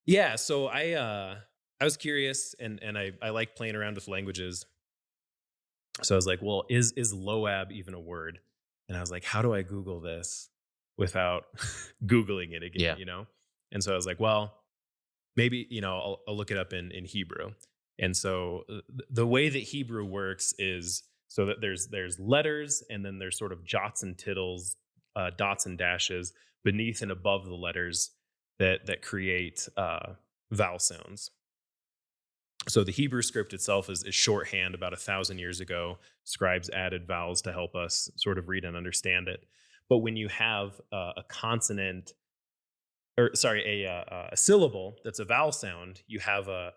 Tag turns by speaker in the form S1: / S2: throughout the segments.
S1: Yeah, so I was curious and I like playing around with languages. So I was like, well, is Loab even a word? And I was like, how do I Google this without Googling it again,
S2: Yeah.
S1: And so I was like, well, maybe, I'll look it up in Hebrew. And so the way that Hebrew works is so that there's letters and then there's sort of jots and tittles, dots and dashes beneath and above the letters that create vowel sounds. So the Hebrew script itself is shorthand. About 1,000 years ago, scribes added vowels to help us sort of read and understand it. But when you have a consonant, or sorry, a syllable that's a vowel sound, you have a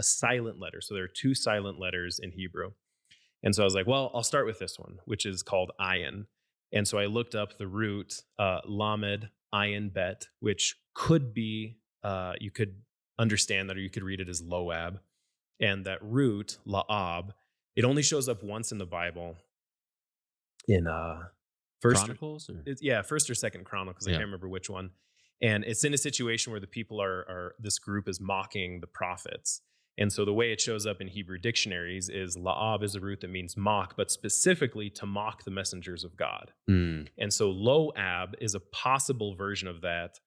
S1: silent letter. So there are two silent letters in Hebrew. And so I was like, well, I'll start with this one, which is called ayin. And so I looked up the root lamed ayin bet, which could be you could understand that, or you could read it as loab. And that root laab, it only shows up once in the Bible in first or
S2: Chronicles or
S1: yeah, first or second Chronicles. I can't
S2: yeah.
S1: remember which one. And it's in a situation where the people are this group is mocking the prophets. And so the way it shows up in Hebrew dictionaries is laab is a root that means mock, but specifically to mock the messengers of God.
S2: Mm,
S1: And so loab is a possible version of that,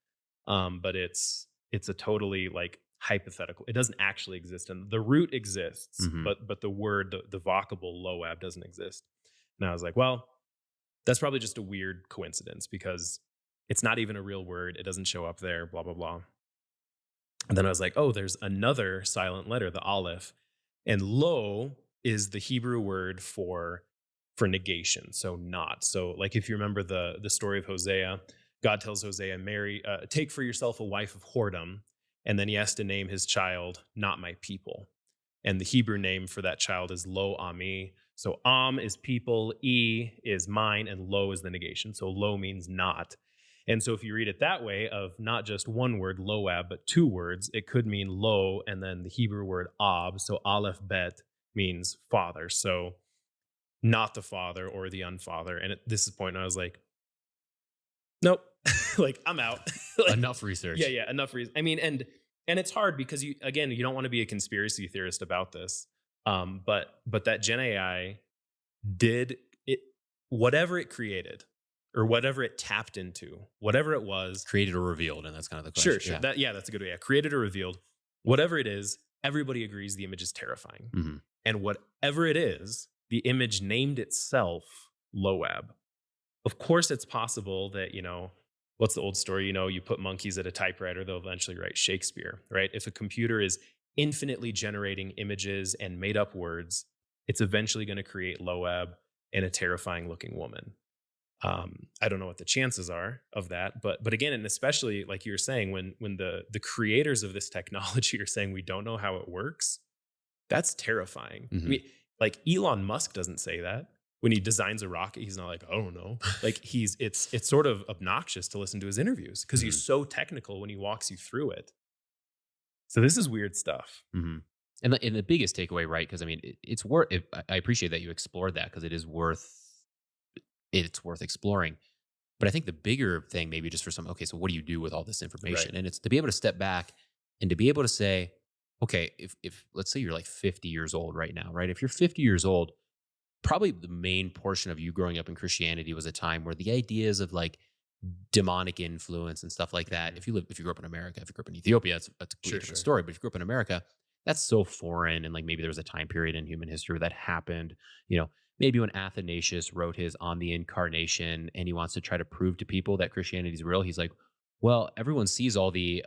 S1: but it's a totally like hypothetical. It doesn't actually exist, and the root exists,
S2: mhm.
S1: but the word, the vocable loab doesn't exist. And I was like, well, that's probably just a weird coincidence because it's not even a real word. It doesn't show up there. Blah blah blah. And then I was like, oh, there's another silent letter, the aleph, and lo is the Hebrew word for negation, so not. So like if you remember the story of Hosea, God tells Hosea, marry, take for yourself a wife of whoredom, and then he has to name his child not my people. And the Hebrew name for that child is lo ami. So am is people, e is mine, and lo is the negation. So lo means not. And so if you read it that way, of not just one word, loab, but two words, it could mean lo, and then the Hebrew word ab. So aleph bet means father. So not the father or the unfather. And at this point, I was like, nope, like I'm out. like,
S2: Enough
S1: yeah,
S2: research.
S1: yeah, enough reason. I mean, and it's hard because you don't want to be a conspiracy theorist about this. But that Gen AI did it, whatever it created or whatever it tapped into, whatever it was.
S2: Created or revealed, and that's kind of the
S1: Sure,
S2: question.
S1: sure.
S2: Yeah.
S1: That yeah, that's a good way. Yeah, created or revealed, whatever it is, everybody agrees the image is terrifying.
S2: Mhm.
S1: And whatever it is, the image named itself Loab. Of course, it's possible that, what's the old story? You put monkeys at a typewriter, they'll eventually write Shakespeare, right? If a computer is infinitely generating images and made up words, it's eventually going to create Loab and a terrifying looking woman. I don't know what the chances are of that, but again, and especially like you were saying, when the creators of this technology are saying we don't know how it works, that's terrifying. I
S2: Mhm.
S1: mean, like Elon Musk doesn't say that. When he designs a rocket, he's not like, I don't know. Like it's sort of obnoxious to listen to his interviews because he's
S2: Mhm.
S1: so technical when he walks you through it. So this is weird stuff.
S2: Mhm. And the biggest takeaway, right? Because I mean, it's worth. I appreciate that you explored that because it is worth. It's worth exploring. But I think the bigger thing, maybe just for some, okay, so what do you do with all this
S1: Right.
S2: information? And it's to be able to step back and to be able to say, okay, if let's say you're like 50 years old right now, right? If you're 50 years old, probably the main portion of you growing up in Christianity was a time where the ideas of like demonic influence and stuff like that.
S1: Mhm.
S2: If you grew up in America, if you grew up in Ethiopia, that's a completely
S1: Sure,
S2: different
S1: sure.
S2: story. But if you grew up in America, that's so foreign. And like maybe there was a time period in human history where that happened. You know, maybe when Athanasius wrote his On the Incarnation and he wants to try to prove to people that Christianity is real, he's like, well, everyone sees all the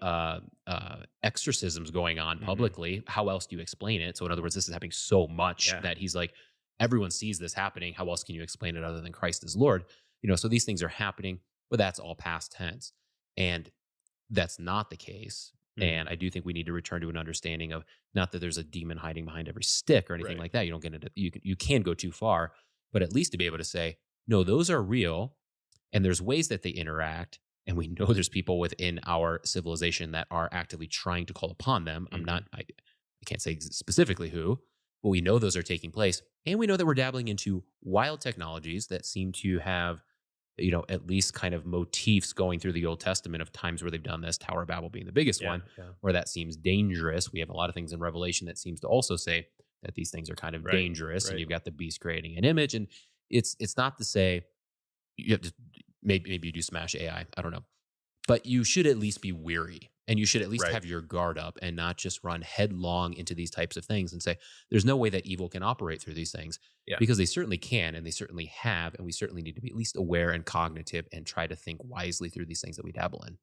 S2: exorcisms going on
S1: Mhm.
S2: publicly. How else do you explain it? So, in other words, this is happening so much
S1: Yeah.
S2: that he's like, everyone sees this happening. How else can you explain it other than Christ is Lord? You know, so these things are happening, but that's all past tense. And that's not the case. And
S1: Mhm.
S2: I do think we need to return to an understanding of not that there's a demon hiding behind every stick or anything
S1: Right.
S2: like that. You don't get into you can go too far, but at least to be able to say, no, those are real and there's ways that they interact. And we know there's people within our civilization that are actively trying to call upon them.
S1: Mhm.
S2: I can't say specifically who, but we know those are taking place. And we know that we're dabbling into wild technologies that seem to have at least kind of motifs going through the Old Testament of times where they've done this, Tower of Babel being the biggest
S1: Yeah.
S2: one,
S1: Yeah.
S2: where that seems dangerous. We have a lot of things in Revelation that seems to also say that these things are kind of
S1: Right.
S2: dangerous, and
S1: Right.
S2: you've got the beast creating an image. And it's not to say you have to, maybe you do smash AI. I don't know. But you should at least be weary, and you should at least
S1: Right.
S2: have your guard up and not just run headlong into these types of things and say, there's no way that evil can operate through these things,
S1: Yeah.
S2: because they certainly can and they certainly have. And we certainly need to be at least aware and cognitive and try to think wisely through these things that we dabble in.